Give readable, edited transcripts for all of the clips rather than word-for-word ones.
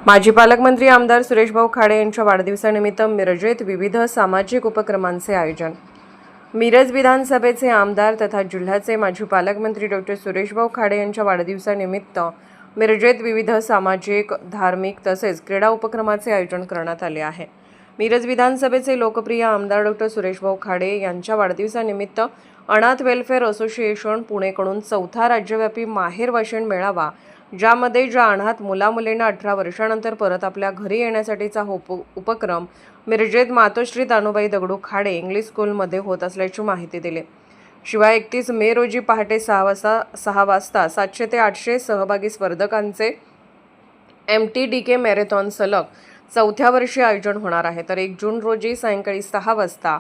माजी पालकमंत्री आमदार सुरेशभाऊ खाडे यांच्या वाढदिवसानिमित्त मिरजेत विविध सामाजिक उपक्रमांचे आयोजन। मिरज विधानसभेचे आमदार तथा जिल्ह्याचे माजी पालकमंत्री डॉक्टर सुरेशभाऊ खाडे यांच्या वाढदिवसानिमित्त मिरजेत विविध सामाजिक, धार्मिक तसेच क्रीडा उपक्रमाचे आयोजन करण्यात आले आहे। मिरज विधानसभेचे लोकप्रिय आमदार डॉक्टर सुरेशभाऊ खाडे यांच्या वाढदिवसानिमित्त अनाथ वेलफेअर असोसिएशन पुणेकडून चौथा राज्यव्यापी माहेर वाशिण मेळावा, ज्यामध्ये ज्या अनाथ मुलामुलींना 18 वर्षांनंतर परत आपल्या घरी येण्यासाठीचा उपक्रम मिरजेत मातोश्री तानुबाई दगडू खाडे इंग्लिश स्कूलमध्ये होत असल्याची माहिती दिली। शिवाय 31 मे रोजी पहाटे 6 वाजता 700 ते 800 सहभागी स्पर्धकांचे MTDK मॅरेथॉन सलग चौथ्या वर्षी आयोजन होणार आहे। तर 1 जून रोजी सायंकाळी 6 वाजता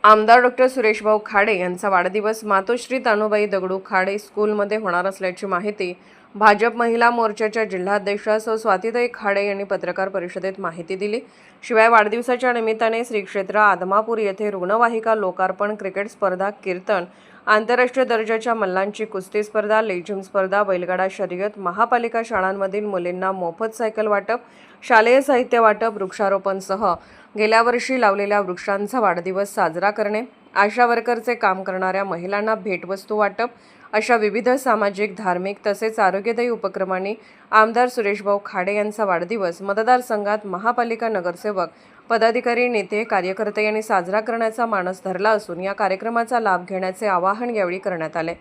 आमदार डॉक्टर सुरेशभाऊ खाडे यांचा वाढदिवस मातोश्री तानुबाई दगडू खाडे स्कूलमध्ये होणार असल्याची माहिती भाजप महिला मोर्चाच्या जिल्हाध्यक्षा स्वातीताई खाडे यांनी पत्रकार परिषदेत माहिती दिली। शिवाय वाढदिवसाच्या निमित्ताने श्री क्षेत्र आदमापूर येथे रुग्णवाहिका लोकार्पण, क्रिकेट स्पर्धा, कीर्तन, आंतरराष्ट्रीय दर्जाच्या मल्लांची कुस्ती स्पर्धा, लेझिम स्पर्धा, बैलगाडा शर्यत, महापालिका शाळांमधील मुलींना मोफत सायकल वाटप, शालेय साहित्य वाटप, वृक्षारोपणसह गेल्या वर्षी लावलेल्या वृक्षांचा वाढदिवस साजरा करणे, आशा वर्करचे काम करणाऱ्या महिलांना भेटवस्तू वाटप अशा विविध सामाजिक, धार्मिक तसेच आरोग्यदायी उपक्रमांनी आमदार सुरेशभाऊ खाडे यांचा वाढदिवस मतदारसंघात महापालिका नगरसेवक, पदाधिकारी, नेते, कार्यकर्ते यांनी साजरा करण्याचा मानस धरला असून या कार्यक्रमाचा लाभ घेण्याचे आवाहन यावेळी करण्यात आले।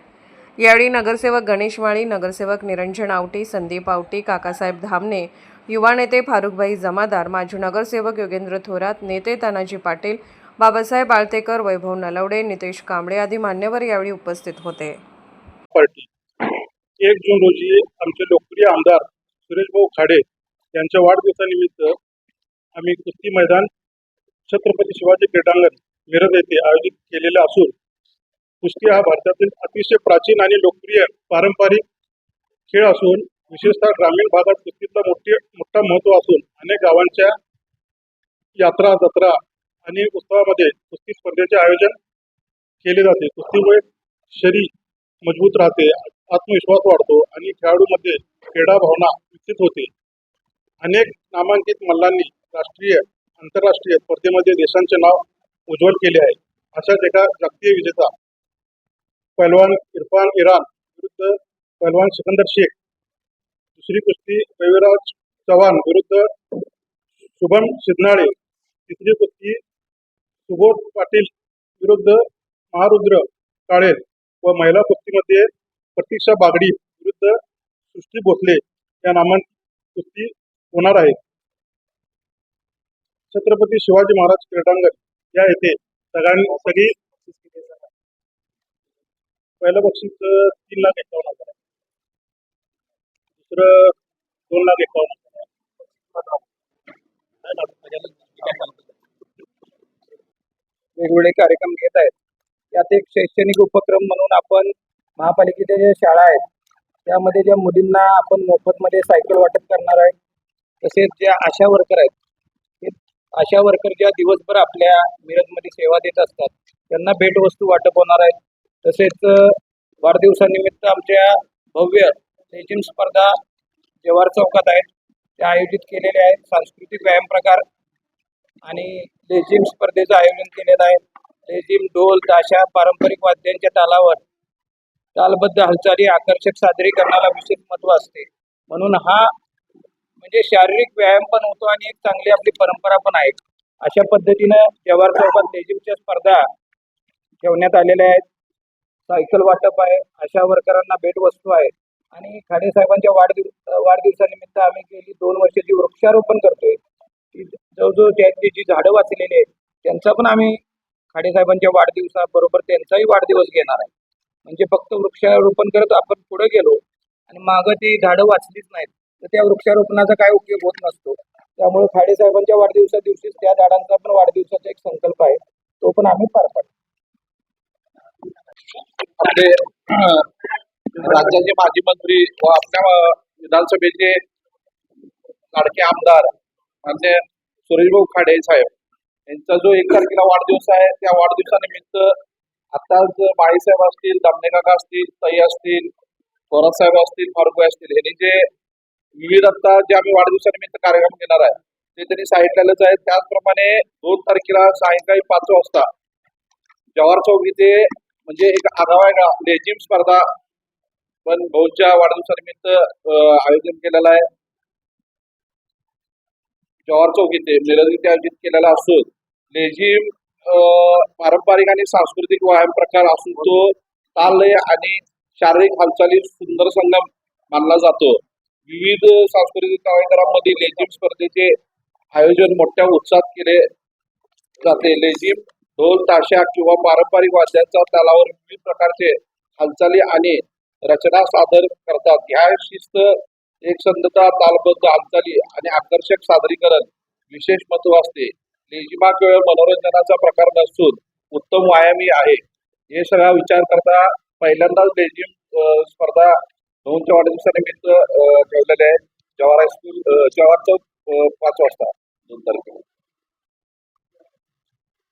यावेळी नगरसेवक गणेश माळी, नगरसेवक निरंजन आवटी, संदीप आवटी, काकासाहेब धामणे, युवा नेते फारुखभाई जमादार, माजी नगरसेवक योगेंद्र थोरात, नेते तानाजी पाटील, बाबासाहेब आळतेकर, वैभव नलवडे, नितेश कांबळे आदी मान्यवर यावेळी उपस्थित होते। 1 जून रोजी आमचे लोकप्रिय आमदार सुरेशभाऊ खाडे यांच्या वाढदिवसानिमित्त आम्ही कुस्ती मैदान छत्रपती शिवाजी क्रीडांगण मिरज येथे आयोजित केलेले असून, कुस्ती हा भारतातील अतिशय प्राचीन आणि लोकप्रिय पारंपरिक खेळ असून विशेषतः ग्रामीण भागात कुस्तीचा मोठा महत्त्व असून अनेक गावांच्या यात्रा, जत्रा आणि उत्सवामध्ये कुस्ती स्पर्धेचे आयोजन केले जाते। कुस्तीमुळे शरीर मजबूत राहते, आत्मविश्वास वाढतो आणि खेळाडूंमध्ये क्रीडा भावना विकसित होते। अनेक नामांकित मल्लांनी राष्ट्रीय, आंतरराष्ट्रीय स्पर्धेमध्ये देशांचे नाव उज्ज्वल केले आहे। अशाच एका जागतिक विजेता पैलवान इरफान इराण विरुद्ध पैलवान सिकंदर शेख, दुसरी कुस्ती रविराज चव्हाण विरुद्ध शुभम सिद्धनाळे, तिसरी कुस्ती सुबोध पाटील विरुद्ध महारुद्र काळे व महिला कुस्तीमध्ये प्रतीक्षा बागडी विरुद्ध सृष्टी भोसले या नामांकित कुस्ती होणार आहे। छत्रपती शिवाजी महाराज क्रीडांगण या येथे सगळी पहिलं बक्षीस 3,51,000, दुसरं 2,51,000। वेगवेगळे कार्यक्रम घेत आहेत। यात एक शैक्षणिक उपक्रम म्हणून आपण महापालिकेच्या ज्या शाळा आहेत त्यामध्ये ज्या मुलींना आपण मोफतमध्ये सायकल वाटप करणार आहे, तसेच ज्या आशा वर्कर आहेत, हे आशा वर्कर ज्या दिवसभर आपल्या मिरजमध्ये सेवा देत असतात त्यांना भेटवस्तू वाटप होणार आहेत। तसेच वाढदिवसानिमित्त आमच्या भव्य लेझिम स्पर्धा जवाहर चौकात आहेत, त्या आयोजित केलेल्या आहेत। सांस्कृतिक व्यायाम प्रकार आणि लेझिम स्पर्धेचं आयोजन केलेलं आहे। लेझिम, ढोल, ताशा, पारंपरिक वाद्यांच्या तालावर तालबद्ध हालचाली आकर्षक सादरीकरणाला विशेष महत्त्व असते। म्हणून हा म्हणजे शारीरिक व्यायाम पण होतो आणि एक चांगली आपली परंपरा पण आहे। अशा पद्धतीनं जवाहर चौकात लेझिमच्या स्पर्धा ठेवण्यात आलेल्या आहेत। सायकल वाटप आहे, आशा वर्करांना भेटवस्तू आहे आणि खाडे साहेबांच्या वाढदिवसानिमित्त आम्ही गेली 2 वर्षाची वृक्षारोपण करतोय। जवळजवळ त्यांची जी झाडं वाचलेली आहेत त्यांचा पण आम्ही खाडे साहेबांच्या वाढदिवसाबरोबर त्यांचाही वाढदिवस घेणार आहे। म्हणजे फक्त वृक्षारोपण करत आपण पुढे गेलो आणि मागं ती झाडं वाचलीच नाहीत तर त्या वृक्षारोपणाचा काय उपयोग होत नसतो। त्यामुळे खाडे साहेबांच्या वाढदिवसा दिवशीच त्या झाडांचा पण वाढदिवसाचा एक संकल्प आहे, तो पण आम्ही पार पाडतो। राज्याचे माजी मंत्री व आपल्या विधानसभेचे लाडके आमदार म्हणजे सुरेशभाऊ खाडे साहेब यांचा जो 1 तारखेला वाढदिवस आहे, त्या वाढदिवसानिमित्त आताच माळीसाहेब असतील, दामणे काका असतील, ताई असतील, थोरात साहेब असतील, फारुखभाई असतील, यांनी जे विविध आता जे आम्ही वाढदिवसानिमित्त कार्यक्रम घेणार आहे ते त्यांनी सांगितलेलंच आहे. त्याचप्रमाणे 2 तारखेला सायंकाळी 5 वाजता जवाहर चौक इथे म्हणजे एक आगळा लेझिम स्पर्धा पण भाऊच्या वाढदिवसानिमित्त आयोजन केलेलं आहे. जवाहर चौक इथे मिरज इथे आयोजित केलेला असून लेझिम पारंपरिक आणि सांस्कृतिक व्यायाम प्रकार असून तो ताललय आणि शारीरिक हालचाली सुंदर संगम मानला जातो. विविध सांस्कृतिक कार्यक्रमांमध्ये लेझिम स्पर्धेचे आयोजन मोठ्या उत्साहात केले जाते. लेझिम ढोल ताशा किंवा पारंपरिक वाद्यांच्या तालावर विविध प्रकारचे हालचाली आणि रचना सादर करतात. ह्या शिस्त एकसंधता तालबद्ध हालचाली आणि आकर्षक सादरीकरण विशेष महत्व असते. लेझिम हा केवळ मनोरंजनाचा प्रकार नसून उत्तम व्यायामही आहे. हे सगळा विचार करता पहिल्यांदाच लेझिम स्पर्धा भाऊंच्या वाढदिवसानिमित्त ठेवलेले आहे. जवाहर चौक 5 वाजता 2 तारखेला.